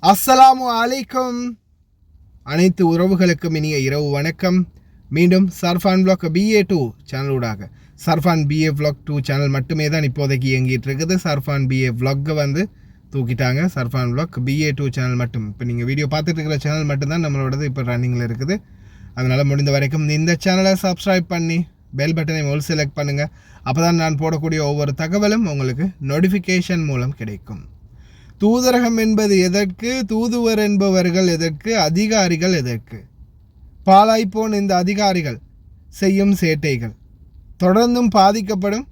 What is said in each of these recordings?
அஸ்ஸலாமு அலைக்கும். அனைத்து உறவுகளுக்கும் இனிய இரவு வணக்கம். மீண்டும் சர்ஃபான் vlog BA2 சேனலூடாக சர்ஃபான் BA vlog 2 channel மட்டுமே தான் இப்போதைக்கு இயங்கிட்டு இருக்குது. சர்ஃபான் BA vlog வந்து தூக்கிட்டாங்க. சர்ஃபான் vlog BA2 சேனல் மட்டும், இப்போ நீங்கள் வீடியோ பார்த்துட்டு இருக்கிற சேனல் மட்டும்தான் நம்மளோடது இப்போ ரன்னிங்கில் இருக்குது. அதனால் முடிந்த வரைக்கும் இந்த சேனலை சப்ஸ்கிரைப் பண்ணி பெல் பட்டனை முதல் செலக்ட் பண்ணுங்கள். அப்போ தான் நான் போடக்கூடிய ஒவ்வொரு தகவலும் உங்களுக்கு நோட்டிஃபிகேஷன் மூலம் கிடைக்கும். தூதரகம் என்பது எதற்கு? தூதுவர் என்பவர்கள் எதற்கு? அதிகாரிகள் எதற்கு? பாலாய்ப்போன் இந்த அதிகாரிகள் செய்யும் சேட்டைகள் தொடர்ந்தும் பாதிக்கப்படும்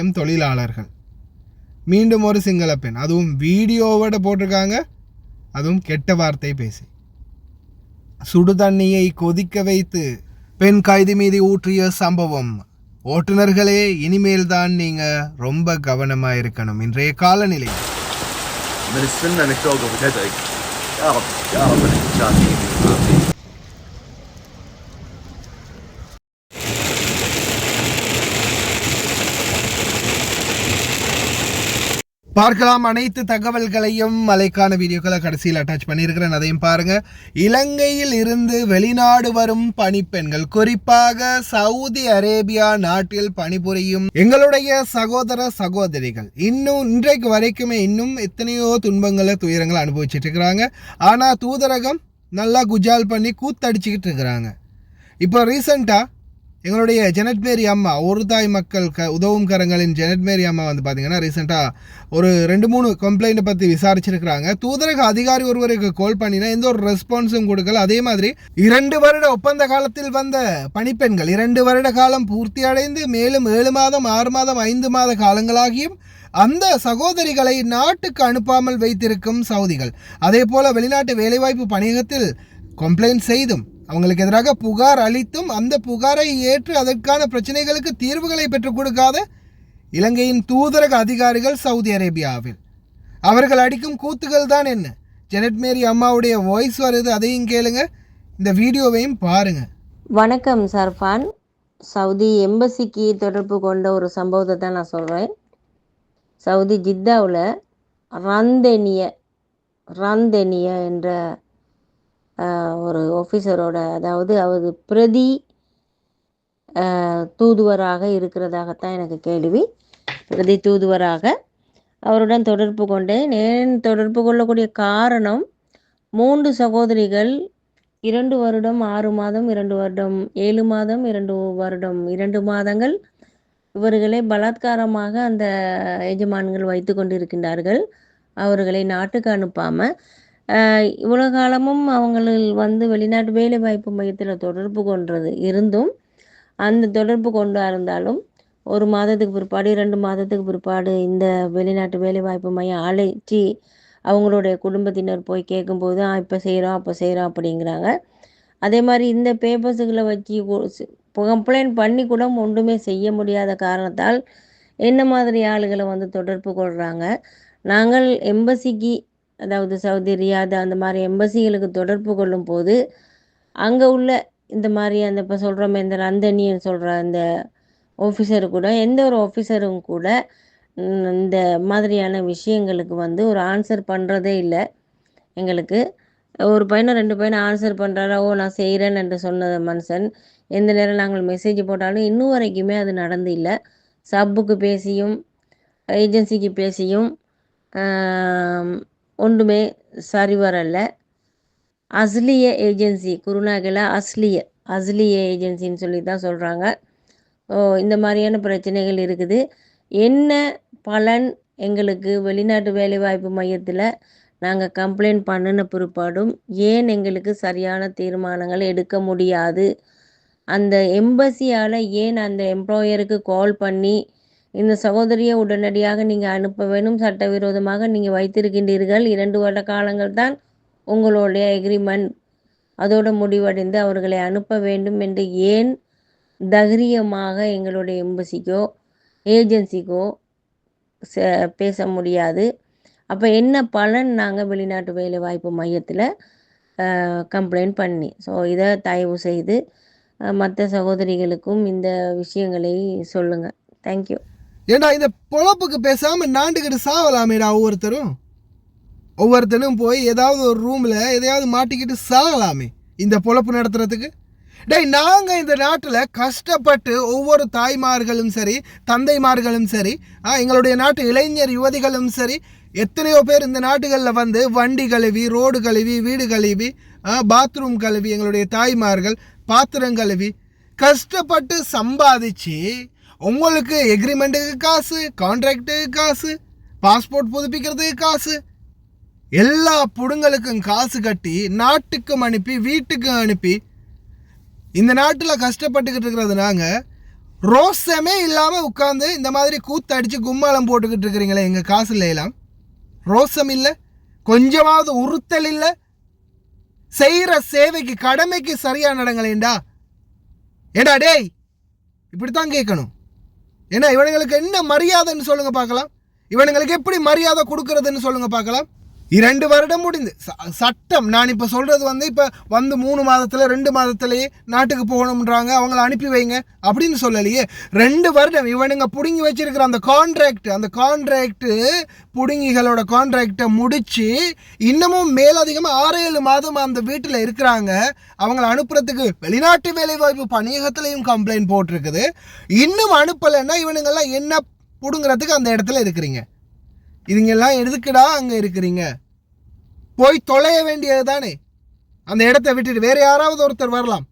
எம் தொழிலாளர்கள். மீண்டும் ஒரு சிங்கள பெண், அதுவும் வீடியோவோட போட்டிருக்காங்க, அதுவும் கெட்ட வார்த்தை பேசி சுடு தண்ணியை கொதிக்க வைத்து பெண் கைதி மீது ஊற்றிய சம்பவம். ஓட்டுநர்களே, இனிமேல் தான் நீங்கள் ரொம்ப கவனமாக இருக்கணும் இன்றைய காலநிலை. من السنة انك توقف وتدعي يا رب يا رب انك تشافيني وتعافيني. பார்க்கலாம். அனைத்து தகவல்களையும் மலைக்கான வீடியோக்களை கடைசியில் அட்டாச் பண்ணியிருக்கிறேன், அதையும் பாருங்க. இலங்கையில் இருந்து வெளிநாடு வரும் பணிப்பெண்கள், குறிப்பாக சவுதி அரேபியா நாட்டில் பணிபுரியும் எங்களுடைய சகோதர சகோதரிகள் இன்னும் இன்றைக்கு வரைக்குமே இன்னும் எத்தனையோ துன்பங்களை துயரங்களை அனுபவிச்சுட்டு இருக்கிறாங்க. ஆனால் தூதரகம் நல்லா குஜால் பண்ணி கூத்தடிச்சுக்கிட்டு இருக்கிறாங்க. இப்போ ரீசெண்டாக எங்களுடைய ஜெனட் மேரி அம்மா, ஒரு தாய் மக்கள் உதவும் கரங்களின் ஜெனட் மேரி அம்மா வந்து பார்த்தீங்கன்னா ரீசெண்டாக ஒரு 2-3 கம்ப்ளைண்ட்டை பற்றி விசாரிச்சிருக்கிறாங்க. தூதரக அதிகாரி ஒருவருக்கு கால் பண்ணினா எந்த ஒரு ரெஸ்பான்ஸும் கொடுக்கல. அதே மாதிரி 2 வருட ஒப்பந்த காலத்தில் வந்த பணிப்பெண்கள் 2 வருட காலம் பூர்த்தி அடைந்து மேலும் 7 மாதம் 6 மாதம் 5 மாத காலங்களாகியும் அந்த சகோதரிகளை நாட்டுக்கு அனுப்பாமல் வைத்திருக்கும் சவுதிகள், அதே போல் வெளிநாட்டு வேலைவாய்ப்பு பணியகத்தில் கம்ப்ளைண்ட் செய்தும் அவங்களுக்கு எதிராக புகார் அளித்தும் அந்த புகாரை ஏற்று அதற்கான பிரச்சனைகளுக்கு தீர்வுகளை பெற்றுக் கொடுக்காத இலங்கையின் தூதரக அதிகாரிகள் சவுதி அரேபியாவில். அவர்கள் அடிக்கும் கூத்துகள் தான் என்ன? ஜெனட் மேரி அம்மாவுடைய வாய்ஸ் வருது, அதையும் கேளுங்க, இந்த வீடியோவையும் பாருங்க. வணக்கம் சர்ஃபான். சவுதி எம்பசிக்கு தொடர்பு கொண்ட ஒரு சம்பவத்தை தான் நான் சொல்கிறேன். சவுதி ஜித்தாவில் ரந்தெனிய என்ற ஒரு ஆஃபீஸரோட, அதாவது அவர் பிரதி தூதுவராக இருக்கிறதாகத்தான் எனக்கு கேள்வி. பிரதி தூதுவராக அவருடன் தொடர்பு கொண்டேன். ஏன் தொடர்பு கொள்ளக்கூடிய காரணம், 3 சகோதரிகள் 2 வருடம் 6 மாதம் 2 வருடம் 7 மாதம் 2 வருடம் 2 மாதங்கள் இவர்களை பலாத்காரமாக அந்த எஜமான்கள் வைத்து கொண்டிருக்கின்றார்கள். அவர்களை நாட்டுக்கு அனுப்பாமல் இவ்வளோ காலமும் அவங்களில் வந்து வெளிநாட்டு வேலை வாய்ப்பு மையத்தில் தொடர்பு கொண்டது இருந்தும், அந்த தொடர்பு கொண்டு இருந்தாலும் 1 மாதத்துக்கு பிற்பாடு 2 மாதத்துக்கு பிற்பாடு இந்த வெளிநாட்டு வேலை வாய்ப்பு மையம் அழைச்சி அவங்களுடைய குடும்பத்தினர் போய் கேட்கும்போது இப்போ செய்கிறோம் அப்போ செய்கிறோம் அப்படிங்கிறாங்க. அதே மாதிரி இந்த பேப்பர்ஸுகளை வச்சு கம்ப்ளைண்ட் பண்ணி கூட ஒன்றுமே செய்ய முடியாத காரணத்தால் என்ன மாதிரி ஆளுகளை வந்து தொடர்பு கொள்கிறாங்க. நாங்கள் எம்பசிக்கு, அதாவது சவுதி ரியாத் அந்த மாதிரி எம்பசிகளுக்கு தொடர்பு கொள்ளும் போது அங்கே உள்ள இந்த மாதிரி அந்த இப்போ சொல்கிறோமே இந்த ரந்தனின்னு சொல்கிற அந்த ஆஃபீஸரு கூட, எந்த ஒரு ஆஃபீஸரும் கூட இந்த மாதிரியான விஷயங்களுக்கு வந்து ஒரு ஆன்சர் பண்ணுறதே இல்லை. எங்களுக்கு ஒரு பையனை 2 பையனை ஆன்சர் பண்ணுறாரா, ஓ நான் செய்கிறேன் என்று சொன்ன மனுஷன் எந்த நேரம் நாங்கள் மெசேஜ் போட்டாலும் இன்னும் வரைக்குமே அது நடந்து இல்லை. சப்புக்கு பேசியும் ஏஜென்சிக்கு பேசியும் ஒன்றுமே சரி வரல. அஸ்லிய ஏஜென்சி, குருநாகல அஸ்லிய ஏஜென்சின்னு சொல்லி தான் சொல்கிறாங்க. இந்த மாதிரியான பிரச்சனைகள் இருக்குது. என்ன பலன் எங்களுக்கு? வெளிநாட்டு வேலைவாய்ப்பு மையத்தில் நாங்கள் கம்ப்ளைண்ட் பண்ணின பிற்பாடும் ஏன் எங்களுக்கு சரியான தீர்மானங்கள் எடுக்க முடியாது? அந்த எம்பசியால் ஏன் அந்த எம்ப்ளாயருக்கு கால் பண்ணி இந்த சகோதரியை உடனடியாக நீங்கள் அனுப்ப வேணும், சட்டவிரோதமாக நீங்கள் வைத்திருக்கின்றீர்கள், 2 வருட காலங்கள் தான் உங்களுடைய எக்ரிமெண்ட், அதோடு முடிவடைந்து அவர்களை அனுப்ப வேண்டும் என்று ஏன் தைரியமாக எங்களுடைய எம்பசிக்கோ ஏஜென்சிக்கோ பேச முடியாது? அப்போ என்ன பலன் நாங்கள் வெளிநாட்டு வேலைவாய்ப்பு மையத்தில் கம்ப்ளைண்ட் பண்ணி? ஸோ இதை தயவு செய்து மற்ற சகோதரிகளுக்கும் இந்த விஷயங்களை சொல்லுங்கள். தேங்க்யூ. ஏண்டா இந்த பொழப்புக்கு பேசாமல் நாண்டுக்கிட்டு சாவலாமேடா ஒவ்வொருத்தரும். ஒவ்வொருத்தனும் போய் ஏதாவது ஒரு ரூமில் எதையாவது மாட்டிக்கிட்டு சாகலாமே இந்த பொழப்பு நடத்துறதுக்கு. டேய், நாங்கள் இந்த நாட்டில் கஷ்டப்பட்டு ஒவ்வொரு தாய்மார்களும் சரி, தந்தைமார்களும் சரி, எங்களுடைய நாட்டு இளைஞர் யுவதிகளும் சரி, எத்தனையோ பேர் இந்த நாட்டுகளில் வந்து வண்டி கழுவி, ரோடு கழுவி, வீடு கழுவி, பாத்ரூம் கழுவி, எங்களுடைய தாய்மார்கள் பாத்திரம் கழுவி கஷ்டப்பட்டு சம்பாதிச்சு உங்களுக்கு எக்ரிமெண்ட்டுக்கு காசு, கான்ட்ராக்டுக்கு காசு, பாஸ்போர்ட் புதுப்பிக்கிறதுக்கு காசு, எல்லா புடுங்களுக்கும் காசு கட்டி நாட்டுக்கும் அனுப்பி வீட்டுக்கும் அனுப்பி இந்த நாட்டில் கஷ்டப்பட்டுக்கிட்டு இருக்கிறது நாங்கள் ரோசமே இல்லாமல் உட்காந்து இந்த மாதிரி கூத்தடிச்சு கும்மாளம் போட்டுக்கிட்டு இருக்கிறீங்களே எங்கள் காசு இல்லையெல்லாம். ரோசம் இல்லை, கொஞ்சமாவது உறுத்தல் இல்லை, செய்கிற சேவைக்கு கடமைக்கு சரியாக நடங்களேண்டா. ஏடா டேய், இப்படித்தான் கேட்கணும். ஏன்னா இவனுங்களுக்கு என்ன மரியாதைன்னு சொல்லுங்க பார்க்கலாம், இவனுங்களுக்கு எப்படி மரியாதை கொடுக்கறதுன்னு சொல்லுங்க பார்க்கலாம். 2 வருடம் முடிந்து சட்டம், நான் இப்போ சொல்கிறது வந்து இப்போ வந்து 3 மாதத்தில் 2 மாதத்துலேயே நாட்டுக்கு போகணுன்றாங்க, அவங்கள அனுப்பி வைங்க அப்படின்னு சொல்லலையே. 2 வருடம் இவனுங்க பிடுங்கி வச்சிருக்கிற அந்த கான்ட்ராக்டு பிடுங்கிகளோட கான்ட்ராக்டை முடித்து இன்னமும் மேலதிகமாக 6-7 மாதம் அந்த வீட்டில் இருக்கிறாங்க. அவங்கள அனுப்புறதுக்கு வெளிநாட்டு வேலைவாய்ப்பு பணியகத்துலேயும் கம்ப்ளைண்ட் போட்டிருக்குது. இன்னும் அனுப்பலைன்னா இவனுங்கெல்லாம் என்ன பிடுங்கிறதுக்கு அந்த இடத்துல இருக்கிறீங்க? இதுங்கெல்லாம் எதுக்குடா அங்கே இருக்கிறீங்க? போய் தொலைய வேண்டியது தானே. அந்த இடத்த விட்டுட்டு வேறு யாராவது ஒருத்தர் வரலாம்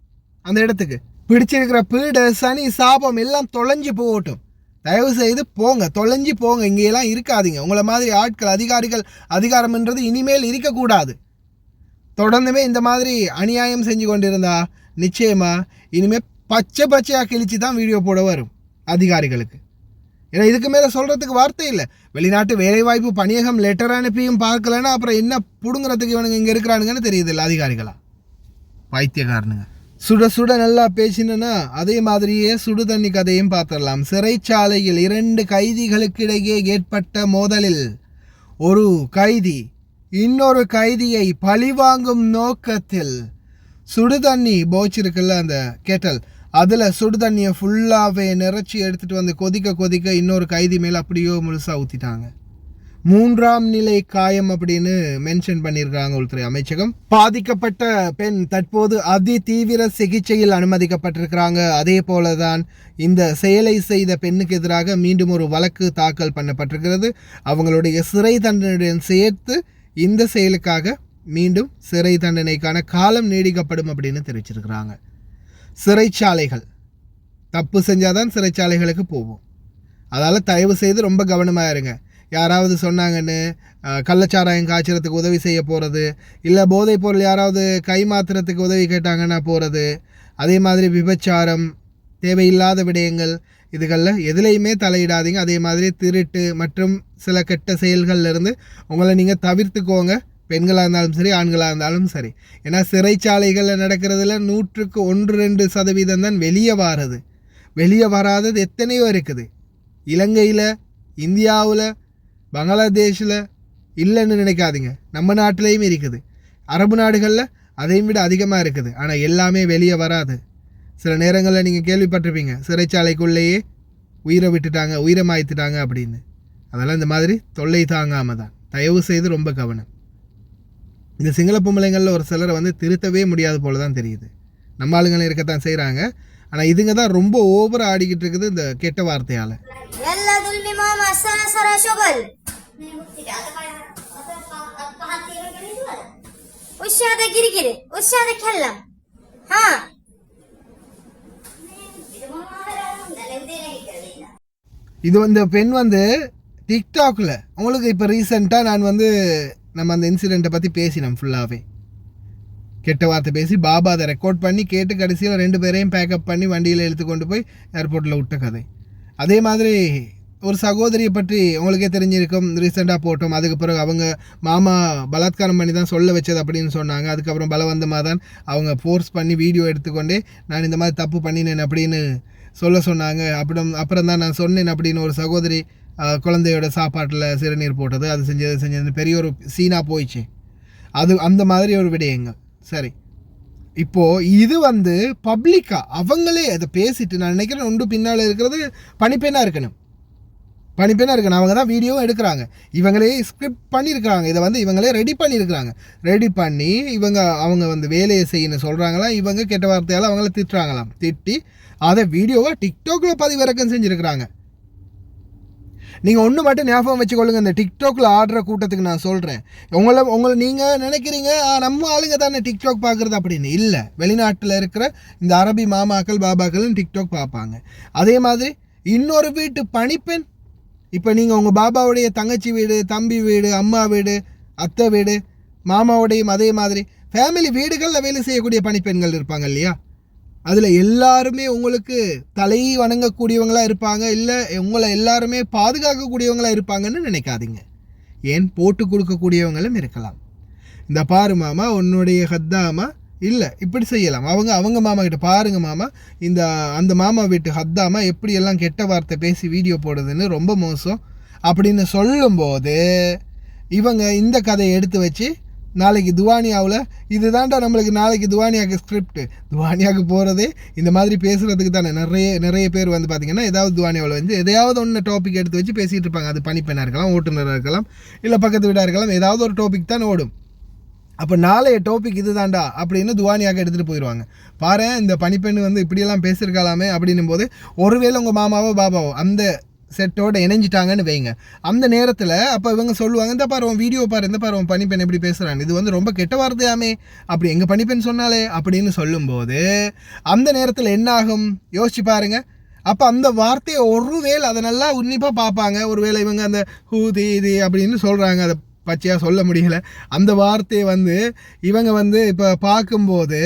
அந்த இடத்துக்கு. பிடிச்சிருக்கிற பீடு, சனி, சாபம் எல்லாம் தொலைஞ்சு போகட்டும். தயவு செய்து போங்க, தொலைஞ்சு போங்க. இங்கேயெல்லாம் இருக்காதீங்க. உங்களை மாதிரி ஆட்கள், அதிகாரிகள், அதிகாரம்ன்றது இனிமேல் இருக்கக்கூடாது. தொடர்ந்துமே இந்த மாதிரி அநியாயம் செஞ்சு கொண்டிருந்தா நிச்சயமாக இனிமேல் பச்சையாக கிழிச்சு தான் வீடியோ போட வரும் அதிகாரிகளுக்கு. ஏன்னா இதுக்கு மேலே சொல்கிறதுக்கு வார்த்தை இல்லை. வெளிநாட்டு வேலைவாய்ப்பு பணியகம் லெட்டர் அனுப்பியும் பார்க்கலன்னா அப்புறம் என்ன பிடுங்கிறதுக்கு இவனுங்க இங்கே இருக்கிறானுங்கன்னு தெரியுது இல்லை அதிகாரிகளா, பைத்தியக்காரனுங்க. சுட சுட நல்லா பேசினா அதே மாதிரியே சுடு தண்ணி கதையும் பார்த்துடலாம். சிறைச்சாலையில் 2 கைதிகளுக்கு இடையே ஏற்பட்ட மோதலில் ஒரு கைதி இன்னொரு கைதியை பழிவாங்கும் நோக்கத்தில் சுடு தண்ணி போச்சிருக்குல்ல அந்த கேட்டல், அதில் சுடு தண்ணியை ஃபுல்லாகவே நிறச்சி எடுத்துகிட்டு வந்து கொதிக்க இன்னொரு கைதி மேலே அப்படியோ முழுசாக ஊற்றிட்டாங்க. 3ஆம் நிலை காயம் அப்படின்னு மென்ஷன் பண்ணியிருக்காங்க உள்துறை அமைச்சகம். பாதிக்கப்பட்ட பெண் தற்போது அதி தீவிர சிகிச்சையில் அனுமதிக்கப்பட்டிருக்கிறாங்க. அதே போல தான் இந்த செயலை செய்த பெண்ணுக்கு எதிராக மீண்டும் ஒரு வழக்கு தாக்கல் பண்ணப்பட்டிருக்கிறது. அவங்களுடைய சிறை தண்டனையுடன் சேர்த்து இந்த செயலுக்காக மீண்டும் சிறை தண்டனைக்கான காலம் நீடிக்கப்படும் அப்படின்னு தெரிவிச்சிருக்கிறாங்க. சிறைச்சாலைகள் தப்பு செஞ்சாதான் சிறைச்சாலைகளுக்கு போவோம். அதால் தயவு செய்து ரொம்ப கவனமாக இருங்க. யாராவது சொன்னாங்கன்னு கள்ளச்சாராயம் காய்ச்சறதுக்கு உதவி செய்ய போகிறது, இல்லை போதைப் பொருள் யாராவது கைமாத்துறதுக்கு உதவி கேட்டாங்கன்னா போகிறது, அதே மாதிரி விபச்சாரம், தேவையில்லாத விடயங்கள், இதுகளில் எதுலேயுமே தலையிடாதீங்க. அதே மாதிரி திருட்டு மற்றும் சில கெட்ட செயல்கள்லேருந்து உங்களை நீங்கள் தவிர்த்துக்கோங்க. பெண்களாக இருந்தாலும் சரி, ஆண்களாக இருந்தாலும் சரி. ஏன்னா சிறைச்சாலைகளில் நடக்கிறதுல 100க்கு 1-2% தான் வெளியே வாரது. வெளியே வராதது எத்தனையோ இருக்குது. இலங்கையில், இந்தியாவில், பங்களாதேஷில் இல்லைன்னு நினைக்காதீங்க. நம்ம நாட்டிலையும் இருக்குது. அரபு நாடுகளில் அதையும் விட அதிகமாக இருக்குது. ஆனால் எல்லாமே வெளியே வராது. சில நேரங்களில் நீங்கள் கேள்விப்பட்டிருப்பீங்க, சிறைச்சாலைக்குள்ளேயே உயிரை விட்டுட்டாங்க, உயிரை மாய்த்துட்டாங்க அப்படின்னு. அதெல்லாம் இந்த மாதிரி தொல்லை தாங்காமல் தான். தயவு செய்து ரொம்ப கவனம். இந்த சிங்கள பொம்பளைங்களில் ஒரு சிலரை வந்து திருத்தவே முடியாது போல தான் தெரியுது. நம்ம ஆளுங்களை இருக்கத்தான் செய்கிறாங்க. ஆனால் இதுங்க தான் ரொம்ப ஓவராக ஆடிக்கிட்டு இருக்குது இந்த கெட்ட வார்த்தையால். இது இந்த பெண் வந்து டிக்டாக்ல உங்களுக்கு இப்போ ரீசெண்டாக நான் வந்து நம்ம அந்த இன்சிடெண்ட்டை பற்றி பேசினோம். ஃபுல்லாகவே கெட்ட வார்த்தை பேசி பாபா அதை ரெக்கார்ட் பண்ணி கேட்டு கடைசியில் 2 பேரையும் பேக்கப் பண்ணி வண்டியில் எடுத்து கொண்டு போய் ஏர்போர்ட்டில் விட்ட கதை. அதே மாதிரி ஒரு சகோதரியை பற்றி உங்களுக்கே தெரிஞ்சிருக்கும், ரீசெண்டாக போட்டோம். அதுக்கு பிறகு அவங்க மாமா பலாத்காரம் பண்ணி தான் சொல்ல வச்சது அப்படின்னு சொன்னாங்க. அதுக்கப்புறம் பலவந்தமாக தான் அவங்க ஃபோர்ஸ் பண்ணி வீடியோ எடுத்துக்கொண்டே நான் இந்த மாதிரி தப்பு பண்ணினேன் அப்படின்னு சொல்ல சொன்னாங்க. அப்புறம் தான் நான் சொன்னேன் அப்படின்னு ஒரு சகோதரி குழந்தையோட சாப்பாட்டில் சிறுநீர் போட்டது, அது செஞ்சது பெரிய ஒரு சீனாக போயிடுச்சு. அது அந்த மாதிரி ஒரு விடயங்கள். சரி, இப்போது இது வந்து பப்ளிக்காக அவங்களே அதை பேசிட்டு, நான் நினைக்கிறேன் ஒன்று பின்னால் இருக்கிறது பணிப்பெண்ணாக இருக்கணும். பணிப்பெண்ணாக இருக்கணும். அவங்க தான் வீடியோவும் எடுக்கிறாங்க, இவங்களே ஸ்கிரிப்ட் பண்ணியிருக்கிறாங்க, இதை வந்து இவங்களே ரெடி பண்ணியிருக்கிறாங்க. ரெடி பண்ணி அவங்க வந்து வேலையை செய்யணும்னு சொல்கிறாங்களாம், இவங்க கெட்ட வார்த்தையால் அவங்கள திட்டுறாங்களாம். திட்டி அதை வீடியோவை டிக்டாக்ல பதிவிறக்கம் செஞ்சுருக்கிறாங்க. நீங்கள் ஒன்று மட்டும் ஞாபகம் வச்சுக்கொள்ளுங்க, இந்த டிக்டாக்ல ஆடுற கூட்டத்துக்கு நான் சொல்கிறேன், உங்களை நீங்கள் நினைக்கிறீங்க நம்ம ஆளுங்க தானே டிக்டாக் பார்க்குறது அப்படின்னு. இல்லை, வெளிநாட்டில் இருக்கிற இந்த அரபி மாமாக்கள் பாபாக்களும் டிக்டாக் பார்ப்பாங்க. அதே மாதிரி இன்னொரு வீட்டு பணிப்பெண், இப்போ நீங்கள் உங்கள் பாபாவுடைய தங்கச்சி வீடு, தம்பி வீடு, அம்மா வீடு, அத்தை வீடு, மாமாவுடையும் அதே மாதிரி ஃபேமிலி வீடுகளில் வேலை செய்யக்கூடிய பணிப்பெண்கள் இருப்பாங்க இல்லையா, அதில் எல்லாருமே உங்களுக்கு தலை வணங்கக்கூடியவங்களாக இருப்பாங்க, இல்லை உங்களை எல்லாருமே பாதுகாக்கக்கூடியவங்களாக இருப்பாங்கன்னு நினைக்காதீங்க. ஏன் போட்டு கொடுக்கக்கூடியவங்களும் இருக்கலாம். இந்த பாரு மாமா உன்னுடைய ஹத்தாமா இல்லை இப்படி செய்யலாம், அவங்க மாமா கிட்ட பாருங்க மாமா அந்த மாமா வீட்டு ஹத்தாமா எப்படியெல்லாம் கெட்ட வார்த்தை பேசி வீடியோ போடுதுன்னு ரொம்ப மோசம் அப்படின்னு சொல்லும்போது இவங்க இந்த கதையை எடுத்து வச்சு நாளைக்கு துவானியாவில் இதுதான்டா நம்மளுக்கு நாளைக்கு துவானியாவுக்கு ஸ்கிரிப்ட், துவானியாவுக்கு போகிறதே இந்த மாதிரி பேசுகிறதுக்கு தானே. நிறைய பேர் வந்து பார்த்திங்கன்னா ஏதாவது துவானியாவில் வந்து எதையாவது ஒன்று டாபிக் எடுத்து வச்சு பேசிகிட்டு இருப்பாங்க. அது பணிப்பெண்ணாக இருக்கலாம், ஓட்டுநராக இருக்கலாம், இல்லை பக்கத்து வீடாக இருக்கலாம், ஏதாவது ஒரு டாபிக் தான் ஓடும். அப்போ நாளைய டாபிக் இது தாண்டா அப்படின்னு துவானியாக எடுத்துகிட்டு போயிடுவாங்க. பாரு இந்த பணிப்பெண் வந்து இப்படியெல்லாம் பேசியிருக்கலாமே அப்படின்னும் போது ஒருவேளை உங்கள் மாமாவோ பாபாவோ அந்த செட்டோட இணைஞ்சிட்டாங்கன்னு வைங்க, அந்த நேரத்தில் அப்போ இவங்க சொல்லுவாங்க, இந்த பாரு வீடியோ பாரு, இந்த பாரு பணிப்பெண் எப்படி பேசுகிறாங்க, இது வந்து ரொம்ப கெட்ட வார்த்தையாமே அப்படி எங்கள் பணிப்பெண் சொன்னாலே அப்படின்னு சொல்லும்போது அந்த நேரத்தில் என்ன ஆகும் யோசிச்சு பாருங்க. அப்போ அந்த வார்த்தையை ஒருவேளை அதை நல்லா உன்னிப்பாக பார்ப்பாங்க. ஒருவேளை இவங்க அந்த ஹூதி இது அப்படின்னு சொல்கிறாங்க, அதை பச்சையாக சொல்ல முடியல, அந்த வார்த்தையை வந்து இவங்க வந்து இப்போ பார்க்கும்போது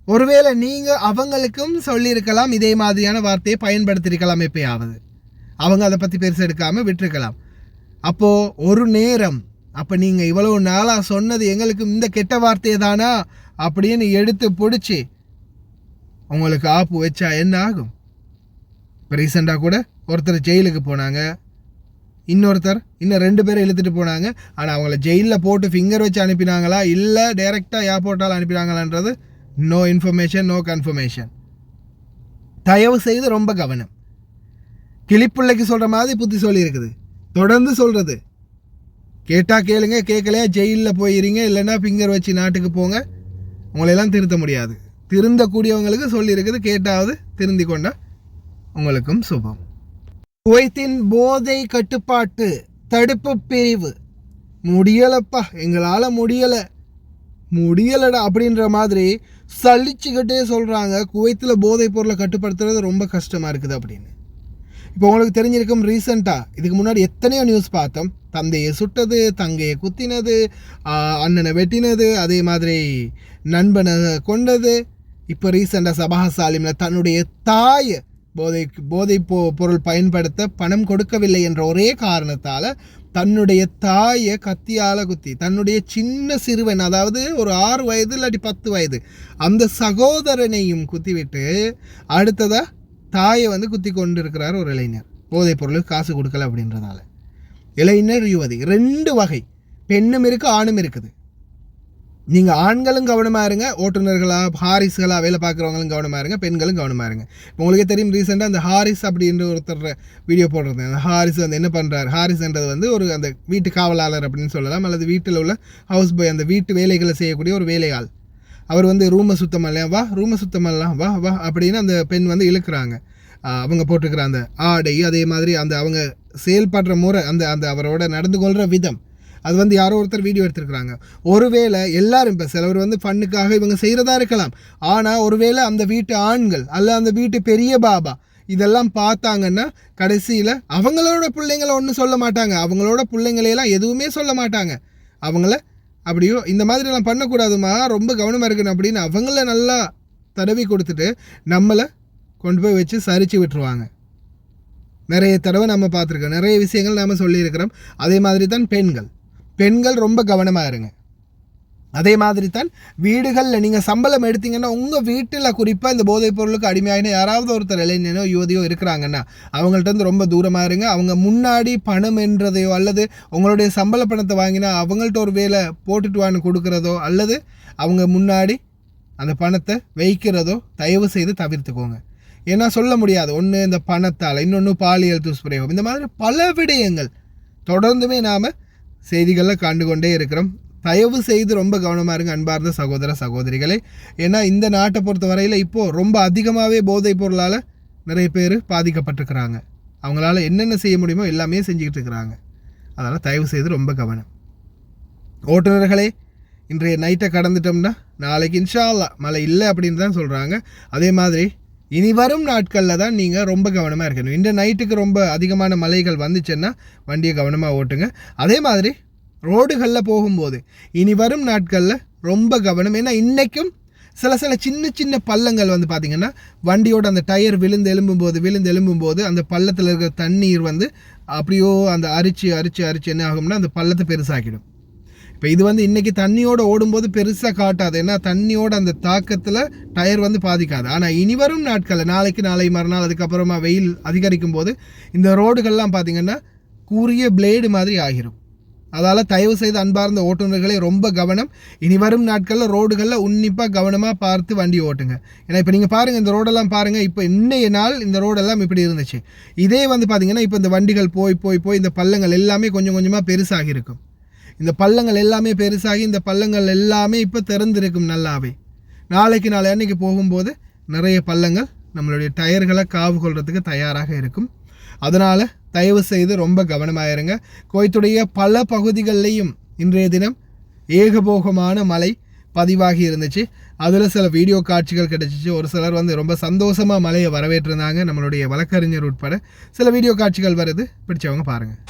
ஒருவேளை நீங்கள் அவங்களுக்கும் சொல்லியிருக்கலாம், இதே மாதிரியான வார்த்தையை பயன்படுத்தியிருக்கலாம், எப்பயாவது அவங்க அதை பற்றி பெருசு எடுக்காமல் விட்டுருக்கலாம். அப்போது ஒரு நேரம் அப்போ நீங்கள் இவ்வளோ நாளாக சொன்னது எங்களுக்கு இந்த கெட்ட வார்த்தையை தானா அப்படின்னு எடுத்து பிடிச்சி உங்களுக்கு ஆப்பு வச்சா என்ன ஆகும்? இப்போ ரீசெண்டாக கூட ஒருத்தர் ஜெயிலுக்கு போனாங்க, இன்னொருத்தர் இன்னும் 2 பேரை இழுத்துட்டு போனாங்க. ஆனால் அவங்கள ஜெயிலில் போட்டு ஃபிங்கர் வச்சு அனுப்பினாங்களா இல்லை டைரெக்டாக ஏர்போர்ட்டால் அனுப்பினாங்களான்றது நோ இன்ஃபர்மேஷன், நோ கன்ஃபர்மேஷன். தயவு செய்து ரொம்ப கவனம். கிளிப்பிள்ளைக்கு சொல்கிற மாதிரி புத்தி சொல்லி இருக்குது, தொடர்ந்து சொல்கிறது. கேட்டால் கேளுங்க, கேட்கலையா ஜெயிலில் போயிருங்க, இல்லைன்னா ஃபிங்கர் வச்சு நாட்டுக்கு போங்க. உங்களையெல்லாம் திருத்த முடியாது. திருந்தக்கூடியவங்களுக்கு சொல்லியிருக்குது, கேட்டாவது திருந்தி கொண்டா உங்களுக்கும் சுபம். குவைத்தின் போதை கட்டுப்பாட்டு தடுப்பு பிரிவு முடியலப்பா, எங்களால் முடியலடா அப்படின்ற மாதிரி சலிச்சுக்கிட்டே சொல்கிறாங்க. குவைத்தில் போதைப் பொருளை கட்டுப்படுத்துறது ரொம்ப கஷ்டமாக இருக்குது அப்படின்னு. இப்போ உங்களுக்கு தெரிஞ்சிருக்கும், ரீசெண்டாக இதுக்கு முன்னாடி எத்தனையோ நியூஸ் பார்த்தோம். தந்தையை சுட்டது, தங்கையை குத்தினது, அண்ணனை வெட்டினது, அதே மாதிரி நண்பனை கொண்டது. இப்போ ரீசெண்டாக சபாஹா சாலிமில் தன்னுடைய தாயை போதை பொருள் பயன்படுத்த பணம் கொடுக்கவில்லை என்ற ஒரே காரணத்தால் தன்னுடைய தாயை கத்தியால் குத்தி, தன்னுடைய சின்ன சிறுவன், அதாவது ஒரு 6 வயது இல்லாட்டி 10 வயது அந்த சகோதரனையும் குத்திவிட்டு அடுத்ததாக தாயை வந்து குத்தி கொண்டு இருக்கிறார் ஒரு இளைஞர், போதைப் பொருளுக்கு காசு கொடுக்கல அப்படின்றதால. இளைஞர் யுவதி 2 வகை, பெண்ணும் இருக்குது ஆணும் இருக்குது. நீங்கள் ஆண்களும் கவனமாக இருங்க, ஓட்டுநர்களாக ஹாரிஸ்களாக வேலை பார்க்குறவங்களும் கவனமாக இருங்க, பெண்களும் கவனமாக இருங்க. இப்போ உங்களுக்கு தெரியும், ரீசெண்டாக அந்த ஹாரிஸ் அப்படின்ற ஒருத்தர் வீடியோ போடுறது. அந்த ஹாரிஸ் வந்து என்ன பண்ணுறாரு, ஹாரிஸ்ன்றது வந்து ஒரு அந்த வீட்டு காவலாளர் அப்படின்னு சொல்லலாம், அல்லது வீட்டில் உள்ள ஹவுஸ் பாய், அந்த வீட்டு வேலைகளை செய்யக்கூடிய ஒரு வேலையாள். அவர் வந்து ரூமை சுத்தம் இல்லையா, வா ரூமை சுத்தம் பண்ணலாம், வா வா அப்படின்னு அந்த பெண் வந்து இழுக்கிறாங்க. அவங்க போட்டுக்கிற அந்த ஆடை, அதே மாதிரி அந்த அவங்க செயல்படுற முறை, அந்த அந்த அவரோட நடந்து கொள்கிற விதம், அது வந்து யாரோ ஒருத்தர் வீடியோ எடுத்துருக்குறாங்க. ஒருவேளை எல்லாரும் இப்போ சிலவர் வந்து ஃபண்ணுக்காக இவங்க செய்கிறதா இருக்கலாம், ஆனால் ஒருவேளை அந்த வீட்டு ஆண்கள் அல்ல அந்த வீட்டு பெரிய பாபா இதெல்லாம் பார்த்தாங்கன்னா கடைசியில் அவங்களோட பிள்ளைங்களை ஒன்றும் சொல்ல மாட்டாங்க, அவங்களோட பிள்ளைங்களையெல்லாம் எதுவுமே சொல்ல மாட்டாங்க. அவங்கள அப்படியோ இந்த மாதிரிலாம் பண்ணக்கூடாதுமா, ரொம்ப கவனமாக இருக்கணும் அப்படின்னு அவங்கள நல்லா தடவி கொடுத்துட்டு நம்மளை கொண்டு போய் வச்சு சரிச்சு விட்டுருவாங்க. நிறைய தடவை நம்ம பார்த்துருக்கோம், நிறைய விஷயங்கள் நாம் சொல்லியிருக்கிறோம். அதே மாதிரி தான் பெண்கள் ரொம்ப கவனமாக இருங்க. அதே மாதிரி தான் வீடுகளில் நீங்கள் சம்பளம் எடுத்தீங்கன்னா உங்கள் வீட்டில் குறிப்பாக இந்த போதைப் பொருளுக்கு அடிமையாகினா யாராவது ஒருத்தர் இளைஞனோ யுவதியோ இருக்கிறாங்கன்னா அவங்கள்ட்ட வந்து ரொம்ப தூரமாக இருங்க. அவங்க முன்னாடி பணம் என்றதையோ அல்லது உங்களுடைய சம்பள பணத்தை வாங்கினா அவங்கள்ட்ட ஒரு வேலை போட்டுட்டு வான்னு கொடுக்குறதோ அல்லது அவங்க முன்னாடி அந்த பணத்தை வைக்கிறதோ தயவு செய்து தவிர்த்துக்கோங்க. ஏன்னா சொல்ல முடியாது, ஒன்று இந்த பணத்தால், இன்னொன்று பாலியல் துஷ்பிரயோகம், இந்த மாதிரி பல விடயங்கள் தொடர்ந்துமே நாம் செய்திகளில் கண்டு கொண்டே இருக்கிறோம். தயவு செய்து ரொம்ப கவனமாக இருங்க அன்பார்ந்த சகோதர சகோதரிகளே. ஏன்னா இந்த நாட்டை பொறுத்த வரையில் இப்போது ரொம்ப அதிகமாகவே போதைப் பொருளால் நிறைய பேர் பாதிக்கப்பட்டிருக்கிறாங்க. அவங்களால என்னென்ன செய்ய முடியுமோ எல்லாமே செஞ்சுக்கிட்டு இருக்கிறாங்க. அதனால் தயவு செய்து ரொம்ப கவனம். ஓட்டுநர்களே, இன்றைய நைட்டை கடந்துட்டோம்னா நாளைக்கு இன்ஷா அல்லாஹ் மழை இல்லை அப்படின்னு தான் சொல்கிறாங்க. அதே மாதிரி இனி வரும் நாட்களில் தான் நீங்கள் ரொம்ப கவனமாக இருக்கணும். இந்த நைட்டுக்கு ரொம்ப அதிகமான மழைகள் வந்துச்சுன்னா வண்டியை கவனமாக ஓட்டுங்க. அதே மாதிரி ரோடுகளில் போகும்போது இனி வரும் நாட்களில் ரொம்ப கவனம். ஏன்னா இன்றைக்கும் சில சின்ன சின்ன பள்ளங்கள் வந்து பார்த்திங்கன்னா வண்டியோட அந்த டயர் விழுந்து எழும்பும்போது அந்த பள்ளத்தில் இருக்கிற தண்ணீர் வந்து அப்படியோ அந்த அரிச்சு என்ன ஆகும்னா அந்த பள்ளத்தை பெருசாக்கிடும். இப்போ இது வந்து இன்றைக்கி தண்ணியோடு ஓடும்போது பெருசாக காட்டாது, ஏன்னா தண்ணியோட அந்த தாக்கத்தில் டயர் வந்து பாதிக்காது. ஆனால் இனி வரும் நாட்களில் நாளை மறுநாள் அதுக்கப்புறமா வெயில் அதிகரிக்கும் போது இந்த ரோடுகள்லாம் பார்த்திங்கன்னா கூரிய பிளேடு மாதிரி ஆகிரும். அதால் தயவு செய்து அன்பார்ந்த ஓட்டுநர்களே ரொம்ப கவனம். இனி வரும் நாட்களில் ரோடுகளில் உன்னிப்பாக கவனமாக பார்த்து வண்டி ஓட்டுங்க. ஏன்னா இப்போ நீங்கள் பாருங்கள், இந்த ரோடெல்லாம் பாருங்கள், இப்போ இன்றைய நாள் இந்த ரோடெல்லாம் இப்படி இருந்துச்சு. இதே வந்து பார்த்திங்கன்னா இப்போ இந்த வண்டிகள் போய் இந்த பள்ளங்கள் எல்லாமே கொஞ்சம் கொஞ்சமாக பெருசாகி இருக்கும். இந்த பள்ளங்கள் எல்லாமே பெருசாகி இந்த பள்ளங்கள் எல்லாமே இப்போ திறந்திருக்கும் நல்லாவே. நாளைக்கு போகும்போது நிறைய பள்ளங்கள் நம்மளுடைய டயர்களை காவு கொள்றதுக்கு தயாராக இருக்கும். அதனால் தயவு செய்து ரொம்ப கவனமாக இருங்க. குவைத்துடைய பல பகுதிகளிலையும் இன்றைய தினம் ஏகபோகமான மழை பதிவாகி இருந்துச்சு. அதில் சில வீடியோ காட்சிகள் கிடைச்சிச்சு. ஒரு சிலர் வந்து ரொம்ப சந்தோஷமாக மழையை வரவேற்றிருந்தாங்க, நம்மளுடைய வழக்கறிஞர் உட்பட. சில வீடியோ காட்சிகள் வருது, பிடிச்சவங்க பாருங்கள்.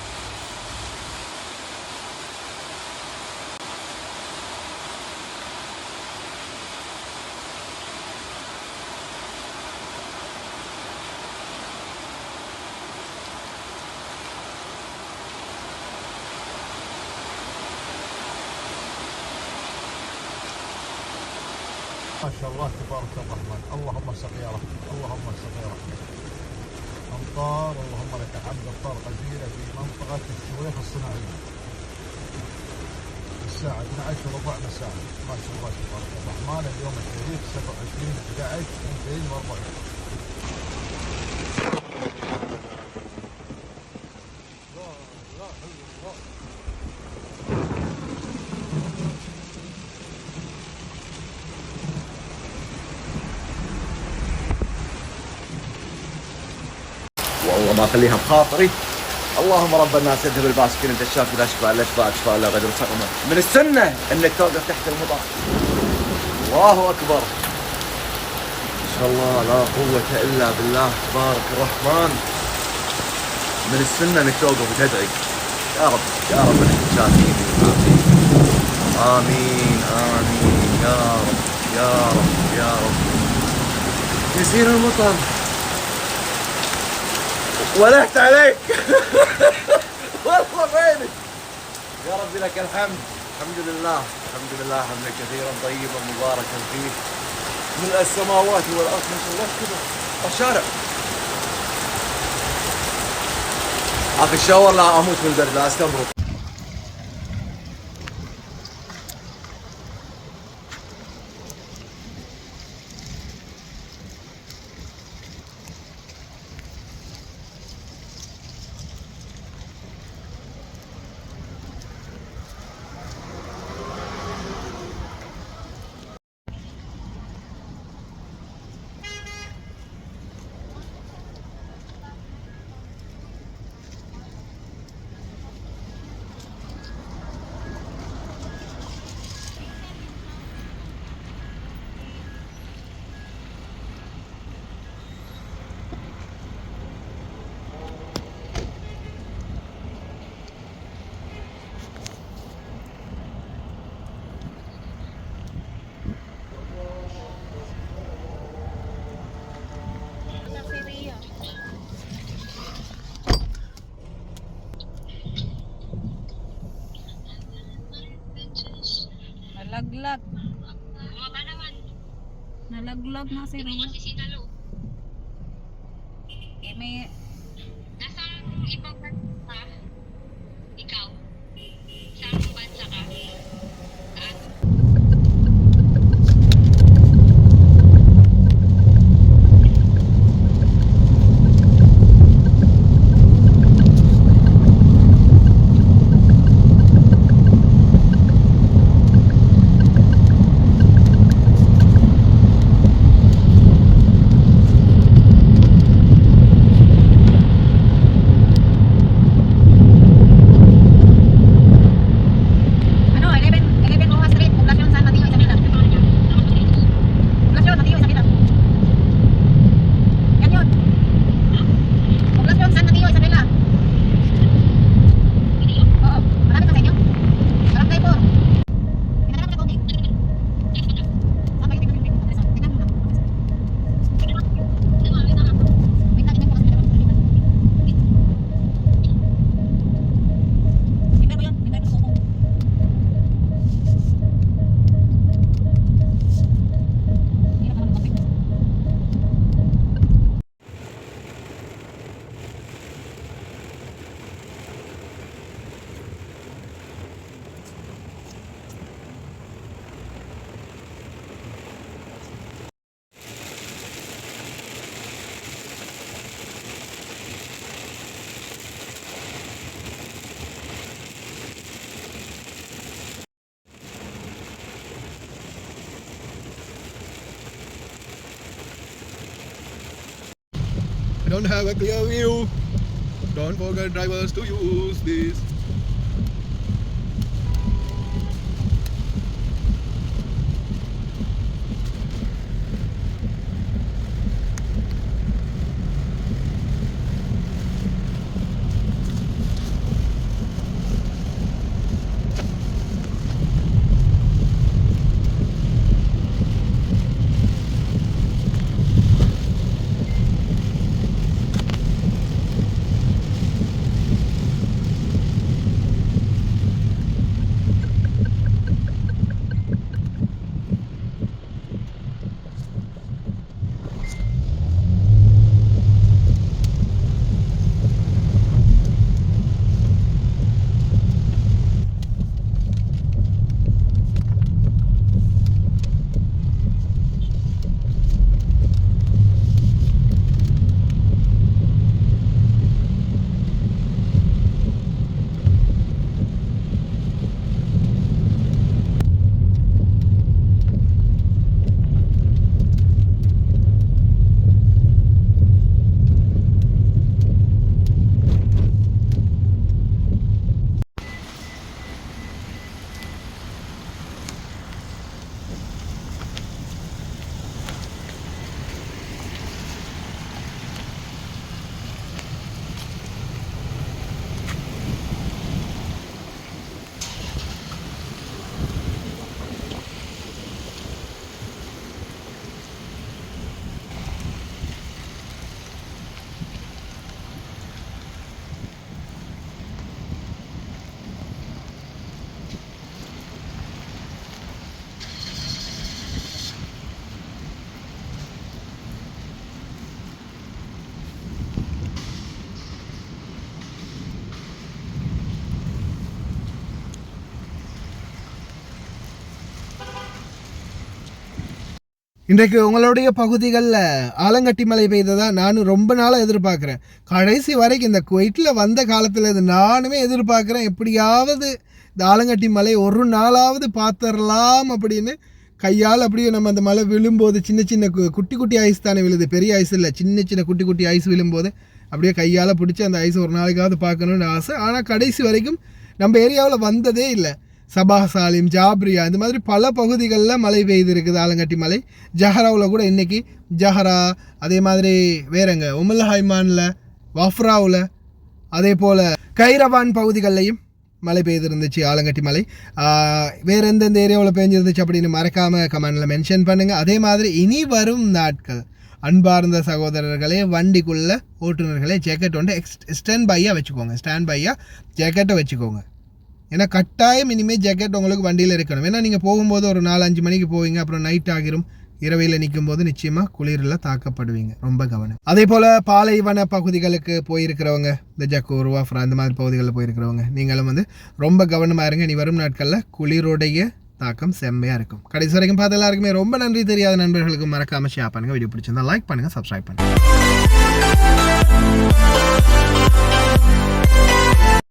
ما شاء الله تبارك الرحمن. اللهم سقيرة، اللهم سقيرة. أمطار، اللهم لك الحمد، أمطار غزيرة في منطقة الشويخ الصناعية. الساعة 12:15 مساء. ما شاء الله تبارك الرحمن. اليوم التاريخ 27/11/2024. والله ما اخليها بخاطري. اللهم رب الناس اذهب الباس فينا، انت الشافي لا شفاء الا شفاء، شفاء لا غدر سقما. من السنه انك توقف تحت المطر. الله اكبر. ان شاء الله لا قوه الا بالله تبارك الرحمن. من السنه انك توقف وتدعي. يا رب يا رب انك تشافيني. امين امين يا رب يا رب يا رب. يسير المطر. ولحت عليك. والله وينك يا ربي، لك الحمد. الحمد لله الحمد لله حمدا كثيرا طيبا مباركا فيه ملء السماوات والارض. ما شاء الله كذا الشارع. اخي الشاور لا اموت من البرد، لا استمرض. Nalaglag. Nalaglag na si Ron. May... Nasaan ibang bansa? Ikaw? Saan bansa ka? Saan? don't have a clear view. Don't forget drivers to use this. இன்றைக்கு உங்களுடைய பகுதிகளில் ஆலங்கட்டி மழை பெய்ததா நானும் ரொம்ப நாளாக எதிர்பார்க்குறேன். கடைசி வரைக்கும் இந்த குவைட்டில் வந்த காலத்தில் இது நானுமே எதிர்பார்க்குறேன், எப்படியாவது இந்த ஆலங்கட்டி மழை ஒரு நாளாவது பார்த்துடலாம் அப்படின்னு. கையால் அப்படியே நம்ம அந்த மழை விழும்போது சின்ன சின்ன குட்டி குட்டி ஐஸ் தானே விழுது, பெரிய ஐஸ் இல்லை, சின்ன சின்ன குட்டி குட்டி ஐஸ் விழும்போது அப்படியே கையால் பிடிச்சி அந்த ஐஸ் ஒரு நாளைக்காவது பார்க்கணுன்னு ஆசை. ஆனால் கடைசி வரைக்கும் நம்ம ஏரியாவில் வந்ததே இல்லை. சபா சாலிம், ஜாப்ரியா, இந்த மாதிரி பல பகுதிகளில் மழை பெய்திருக்குது ஆலங்கட்டி மலை. ஜஹராவில் கூட இன்றைக்கி ஜஹரா, அதே மாதிரி வேறங்க உமல் ஹைமானில், வஃப்ராவில், அதே போல் கைரவான் பகுதிகளிலையும் மழை பெய்திருந்துச்சு ஆலங்கட்டி மலை. வேறு எந்தெந்த ஏரியாவில் பெஞ்சிருந்துச்சு அப்படின்னு மறக்காமல் கமெண்டில் மென்ஷன் பண்ணுங்கள். அதே மாதிரி இனி வரும் நாட்கள் அன்பார்ந்த சகோதரர்களே, வண்டிக்குள்ளே ஓட்டுநர்களே ஜேக்கெட் வந்து ஸ்டாண்ட் பையாக வச்சுக்கோங்க, ஸ்டாண்ட் பையாக ஜேக்கெட்டை வச்சுக்கோங்க. ஏன்னா கட்டாயம் இனிமேல் ஜேக்கெட் உங்களுக்கு வண்டியில் இருக்கணும். ஏன்னா நீங்கள் போகும்போது ஒரு 4-5 மணிக்கு போவீங்க, அப்புறம் நைட் ஆகிரும், இரவையில் நிற்கும் போது நிச்சயமாக குளிரில் தாக்கப்படுவீங்க, ரொம்ப கவனம். அதே போல் பாலைவன பகுதிகளுக்கு போயிருக்கிறவங்க, இந்த ஜக்கூர், வாஃப்ரா அந்த மாதிரி பகுதிகளில் போயிருக்கிறவங்க நீங்களும் வந்து ரொம்ப கவனமாக இருங்க. இனி வரும் நாட்களில் குளிரோடைய தாக்கம் செம்மையாக இருக்கும். கடைசி வரைக்கும் பார்த்து எல்லாருக்குமே ரொம்ப நன்றி. தெரியாத நண்பர்களுக்கு மறக்காமல் ஷேர் பண்ணுங்கள், வீடியோ பிடிச்சிருந்தா லைக் பண்ணுங்கள், சப்ஸ்கிரைப் பண்ணுங்கள்.